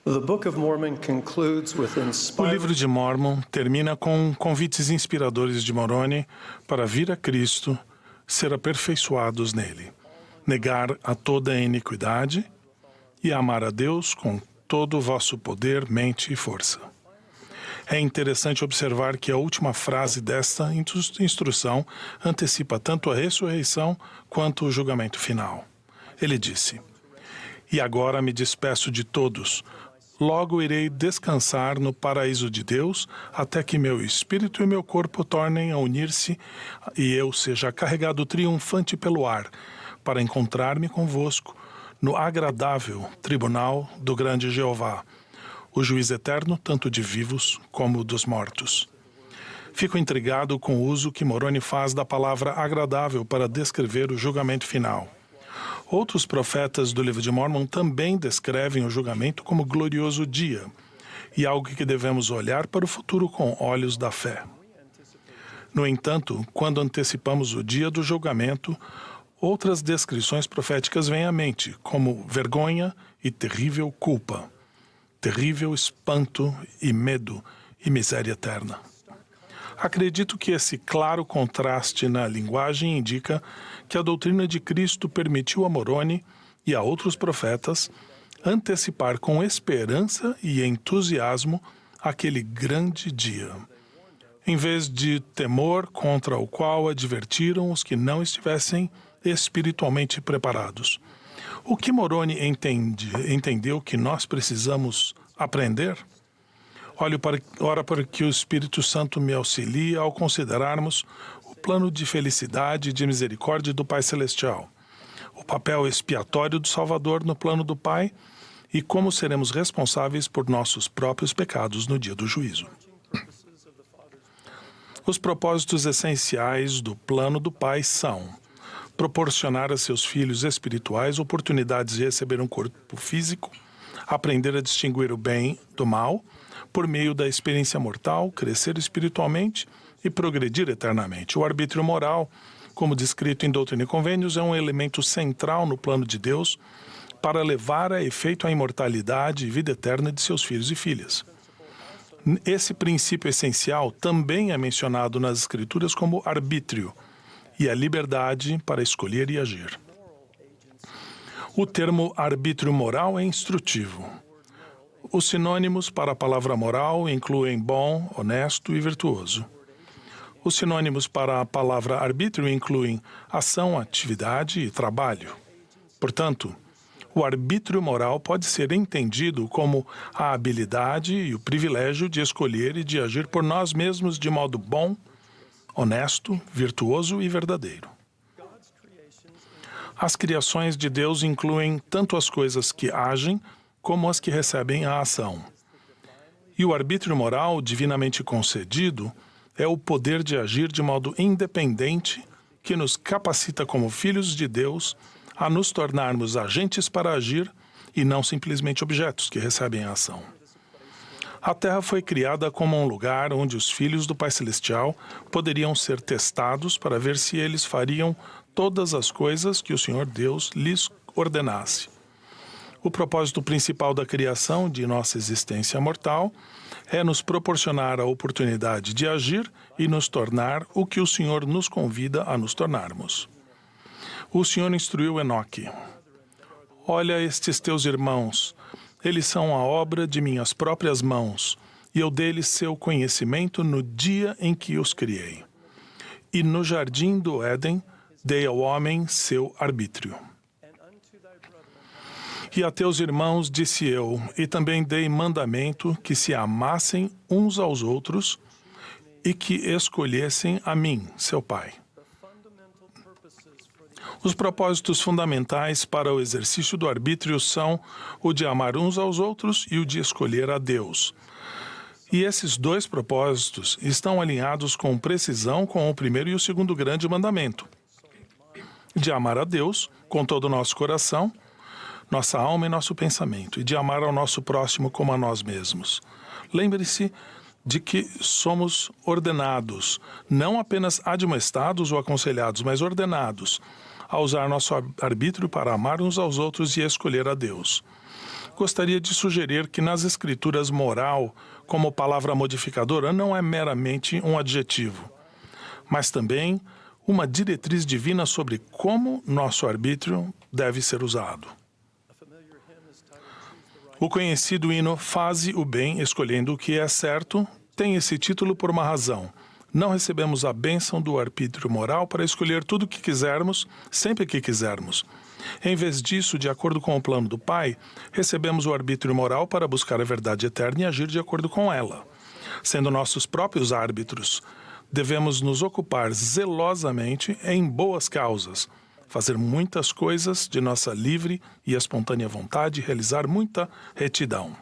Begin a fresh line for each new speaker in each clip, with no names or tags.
The Book of Mormon concludes with
O
inspiring
livro de Mórmon termina com convites inspiradores de Moroni para vir a Cristo, ser aperfeiçoados nele, negar a toda a iniquidade e amar a Deus com todo o vosso poder, mente e força. É interessante observar que a última frase desta instrução antecipa tanto a ressurreição quanto o julgamento final. Ele disse: "E agora me despeço de todos. Logo irei descansar no paraíso de Deus, até que meu espírito e meu corpo tornem a unir-se e eu seja carregado triunfante pelo ar, para encontrar-me convosco no agradável tribunal do grande Jeová, o juiz eterno tanto de vivos como dos mortos." Fico intrigado com o uso que Moroni faz da palavra agradável para descrever o julgamento final. Outros profetas do livro de Mórmon também descrevem o julgamento como glorioso dia, e algo que devemos olhar para o futuro com olhos da fé. No entanto, quando antecipamos o dia do julgamento, outras descrições proféticas vêm à mente, como vergonha e terrível culpa, terrível espanto e medo e miséria eterna. Acredito que esse claro contraste na linguagem indica que a doutrina de Cristo permitiu a Moroni e a outros profetas antecipar com esperança e entusiasmo aquele grande dia, em vez de temor contra o qual advertiram os que não estivessem espiritualmente preparados. O que Moroni entendeu que nós precisamos aprender? Ora para que o Espírito Santo me auxilie ao considerarmos o plano de felicidade e de misericórdia do Pai Celestial, o papel expiatório do Salvador no plano do Pai e como seremos responsáveis por nossos próprios pecados no dia do juízo. Os propósitos essenciais do plano do Pai são proporcionar a seus filhos espirituais oportunidades de receber um corpo físico, aprender a distinguir o bem do mal, por meio da experiência mortal, crescer espiritualmente e progredir eternamente. O arbítrio moral, como descrito em Doutrina e Convênios, é um elemento central no plano de Deus para levar a efeito a imortalidade e vida eterna de seus filhos e filhas. Esse princípio essencial também é mencionado nas Escrituras como arbítrio e a liberdade para escolher e agir. O termo arbítrio moral é instrutivo. Os sinônimos para a palavra moral incluem bom, honesto e virtuoso. Os sinônimos para a palavra arbítrio incluem ação, atividade e trabalho. Portanto, o arbítrio moral pode ser entendido como a habilidade e o privilégio de escolher e de agir por nós mesmos de modo bom, honesto, virtuoso e verdadeiro. As criações de Deus incluem tanto as coisas que agem como as que recebem a ação. E o arbítrio moral divinamente concedido é o poder de agir de modo independente que nos capacita como filhos de Deus a nos tornarmos agentes para agir e não simplesmente objetos que recebem a ação. A Terra foi criada como um lugar onde os filhos do Pai Celestial poderiam ser testados para ver se eles fariam todas as coisas que o Senhor Deus lhes ordenasse. O propósito principal da criação de nossa existência mortal é nos proporcionar a oportunidade de agir e nos tornar o que o Senhor nos convida a nos tornarmos. O Senhor instruiu Enoque: "Olha estes teus irmãos, eles são a obra de minhas próprias mãos, e eu dei-lhes seu conhecimento no dia em que os criei. E no jardim do Éden dei ao homem seu arbítrio. E a teus irmãos disse eu, e também dei mandamento que se amassem uns aos outros e que escolhessem a mim, seu pai." Os propósitos fundamentais para o exercício do arbítrio são o de amar uns aos outros e o de escolher a Deus. E esses dois propósitos estão alinhados com precisão com o primeiro e o segundo grande mandamento, de amar a Deus com todo o nosso coração, nossa alma e nosso pensamento, e de amar ao nosso próximo como a nós mesmos. Lembre-se de que somos ordenados, não apenas admoestados ou aconselhados, mas ordenados a usar nosso arbítrio para amar uns aos outros e escolher a Deus. gostaria de sugerir que nas Escrituras moral, como palavra modificadora, não é meramente um adjetivo, mas também uma diretriz divina sobre como nosso arbítrio deve ser usado. O conhecido hino Faze o Bem, escolhendo o que é certo, tem esse título por uma razão. Não recebemos a bênção do arbítrio moral para escolher tudo o que quisermos, sempre que quisermos. Em vez disso, de acordo com o plano do Pai, recebemos o arbítrio moral para buscar a verdade eterna e agir de acordo com ela. Sendo nossos próprios árbitros, devemos nos ocupar zelosamente em boas causas, fazer muitas coisas de nossa livre e espontânea vontade e realizar muita retidão.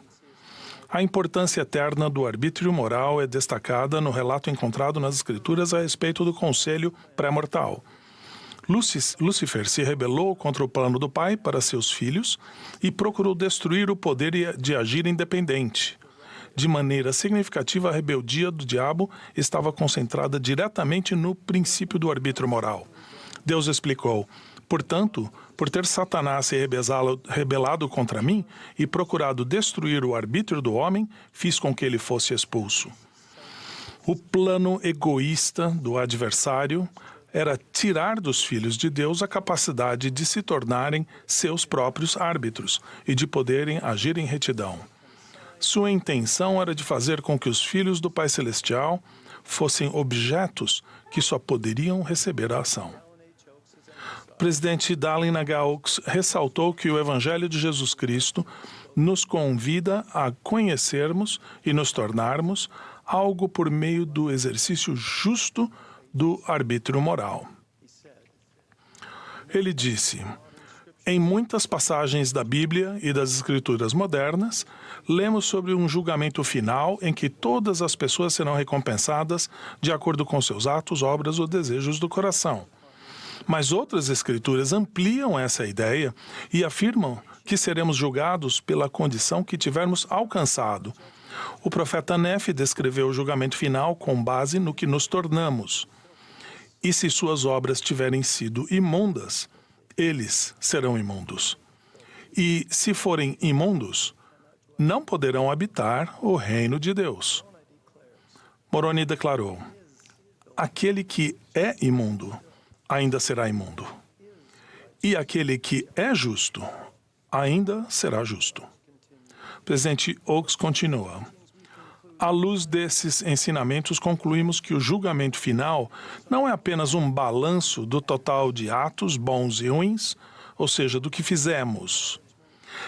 A importância eterna do arbítrio moral é destacada no relato encontrado nas Escrituras a respeito do conselho pré-mortal. Lúcifer se rebelou contra o plano do Pai para seus filhos e procurou destruir o poder de agir independente. De maneira significativa, a rebeldia do diabo estava concentrada diretamente no princípio do arbítrio moral. Deus explicou: portanto, por ter Satanás se rebelado contra mim e procurado destruir o arbítrio do homem, fiz com que ele fosse expulso. O plano egoísta do adversário era tirar dos filhos de Deus a capacidade de se tornarem seus próprios árbitros e de poderem agir em retidão. Sua intenção era de fazer com que os filhos do Pai Celestial fossem objetos que só poderiam receber a ação. O presidente Dallin Nagaoks ressaltou que o Evangelho de Jesus Cristo nos convida a conhecermos e nos tornarmos algo por meio do exercício justo do arbítrio moral. Ele disse: em muitas passagens da Bíblia e das Escrituras modernas, lemos sobre um julgamento final em que todas as pessoas serão recompensadas de acordo com seus atos, obras ou desejos do coração. Mas outras Escrituras ampliam essa ideia e afirmam que seremos julgados pela condição que tivermos alcançado. O profeta Nefe descreveu o julgamento final com base no que nos tornamos. E se suas obras tiverem sido imundas, eles serão imundos. E se forem imundos, não poderão habitar o reino de Deus. Moroni declarou: aquele que é imundo ainda será imundo. E aquele que é justo ainda será justo. O presidente Oaks continua: à luz desses ensinamentos, concluímos que o julgamento final não é apenas um balanço do total de atos bons e ruins, ou seja, do que fizemos.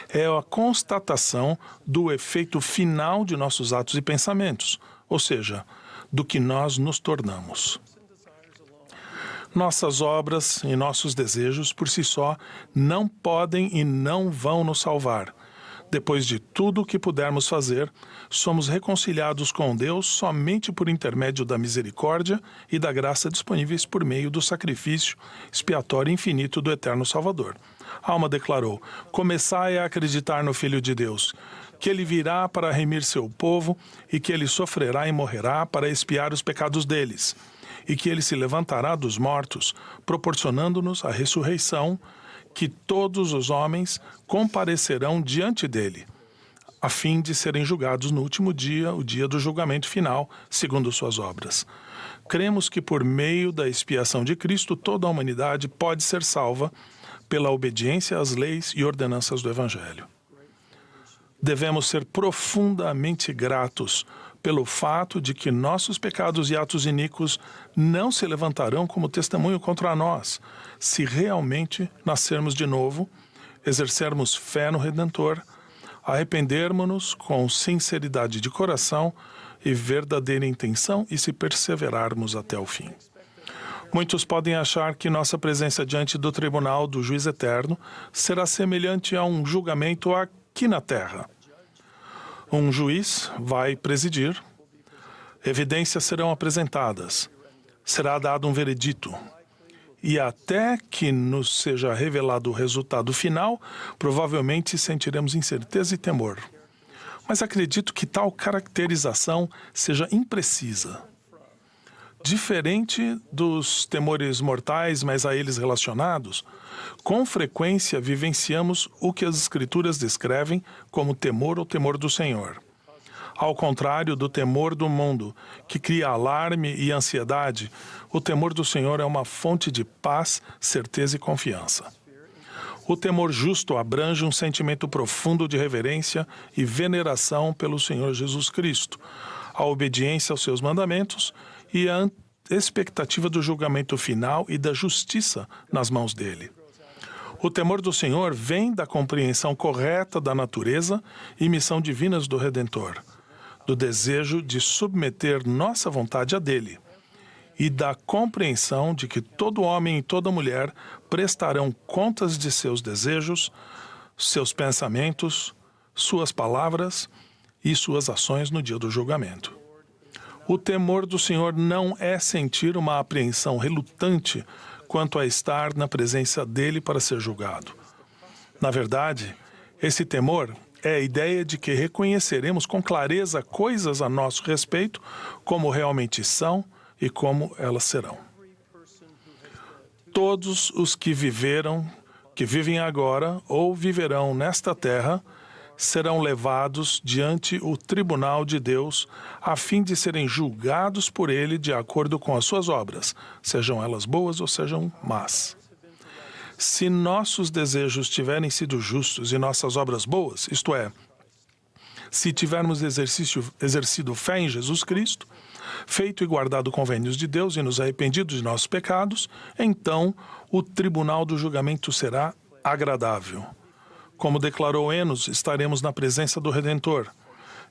É a constatação do efeito final de nossos atos e pensamentos, ou seja, do que nós nos tornamos. Nossas obras e nossos desejos, por si só, não podem e não vão nos salvar. Depois de tudo o que pudermos fazer, somos reconciliados com Deus somente por intermédio da misericórdia e da graça disponíveis por meio do sacrifício expiatório infinito do eterno Salvador. Alma declarou: começai a acreditar no Filho de Deus, que ele virá para remir seu povo e que ele sofrerá e morrerá para expiar os pecados deles, e que ele se levantará dos mortos, proporcionando-nos a ressurreição, que todos os homens comparecerão diante dele, a fim de serem julgados no último dia, o dia do julgamento final, segundo suas obras. Cremos que por meio da expiação de Cristo, toda a humanidade pode ser salva pela obediência às leis e ordenanças do Evangelho. Devemos ser profundamente gratos pelo fato de que nossos pecados e atos iníquos não se levantarão como testemunho contra nós, se realmente nascermos de novo, exercermos fé no Redentor, arrependermos-nos com sinceridade de coração e verdadeira intenção e se perseverarmos até o fim. Muitos podem achar que nossa presença diante do tribunal do juiz eterno será semelhante a um julgamento aqui na terra. Um juiz vai presidir, evidências serão apresentadas, será dado um veredito. E até que nos seja revelado o resultado final, provavelmente sentiremos incerteza e temor. Mas acredito que tal caracterização seja imprecisa. Diferente dos temores mortais, mas a eles relacionados, com frequência vivenciamos o que as Escrituras descrevem como temor ou temor do Senhor. Ao contrário do temor do mundo, que cria alarme e ansiedade, o temor do Senhor é uma fonte de paz, certeza e confiança. O temor justo abrange um sentimento profundo de reverência e veneração pelo Senhor Jesus Cristo, a obediência aos seus mandamentos e a expectativa do julgamento final e da justiça nas mãos dele. O temor do Senhor vem da compreensão correta da natureza e missão divinas do Redentor, do desejo de submeter nossa vontade a dele e da compreensão de que todo homem e toda mulher prestarão contas de seus desejos, seus pensamentos, suas palavras e suas ações no dia do julgamento. O temor do Senhor não é sentir uma apreensão relutante quanto a estar na presença dele para ser julgado. Na verdade, esse temor é a ideia de que reconheceremos com clareza coisas a nosso respeito como realmente são e como elas serão. Todos os que vivem agora ou viverão nesta terra, serão levados diante o tribunal de Deus a fim de serem julgados por ele de acordo com as suas obras, sejam elas boas ou sejam más. Se nossos desejos tiverem sido justos e nossas obras boas, isto é, se tivermos exercido fé em Jesus Cristo, feito e guardado convênios de Deus e nos arrependido de nossos pecados, então o tribunal do julgamento será agradável. Como declarou Enos, estaremos na presença do Redentor.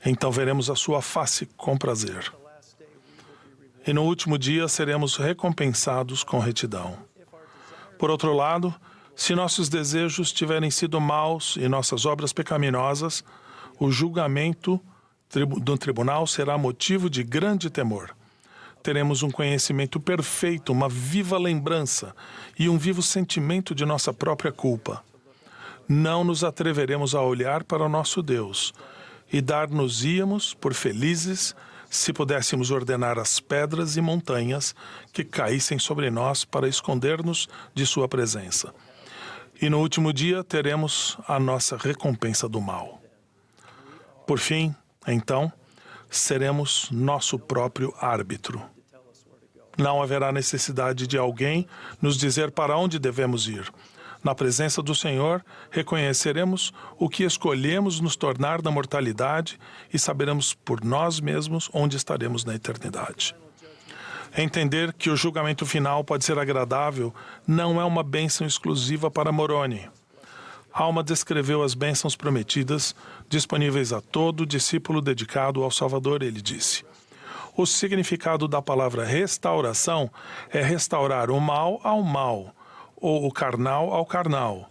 Então veremos a sua face com prazer. E no último dia seremos recompensados com retidão. Por outro lado, se nossos desejos tiverem sido maus e nossas obras pecaminosas, o julgamento do tribunal será motivo de grande temor. Teremos um conhecimento perfeito, uma viva lembrança e um vivo sentimento de nossa própria culpa. Não nos atreveremos a olhar para o nosso Deus e dar-nos-íamos por felizes se pudéssemos ordenar as pedras e montanhas que caíssem sobre nós para esconder-nos de sua presença. E no último dia teremos a nossa recompensa do mal. Por fim, então, seremos nosso próprio árbitro. Não haverá necessidade de alguém nos dizer para onde devemos ir. Na presença do Senhor, reconheceremos o que escolhemos nos tornar na mortalidade e saberemos por nós mesmos onde estaremos na eternidade. Entender que o julgamento final pode ser agradável não é uma bênção exclusiva para Moroni. Alma descreveu as bênçãos prometidas, disponíveis a todo discípulo dedicado ao Salvador, ele disse. O significado da palavra restauração é restaurar o mal ao mal, ou o carnal ao carnal,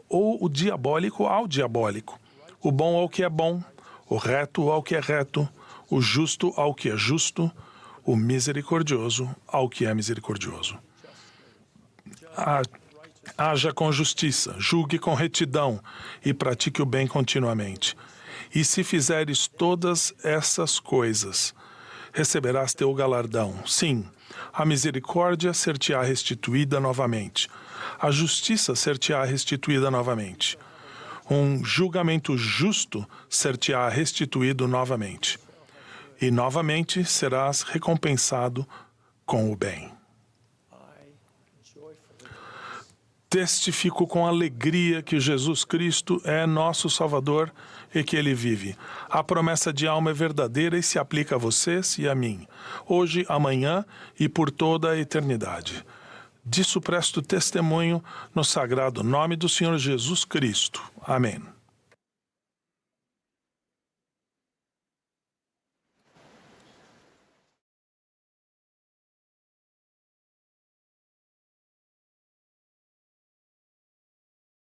ou o diabólico ao diabólico, o bom ao que é bom, o reto ao que é reto, o justo ao que é justo, o misericordioso ao que é misericordioso. Haja com justiça, julgue com retidão e pratique o bem continuamente. E se fizeres todas essas coisas, receberás teu galardão. Sim, a misericórdia ser-te-á restituída novamente. A justiça ser-te-á restituída novamente. Um julgamento justo ser-te-á restituído novamente. E novamente serás recompensado com o bem. Testifico com alegria que Jesus Cristo é nosso Salvador e que Ele vive. A promessa de alma é verdadeira e se aplica a vocês e a mim, hoje, amanhã e por toda a eternidade. Disso presto testemunho no sagrado nome do Senhor Jesus Cristo. Amém.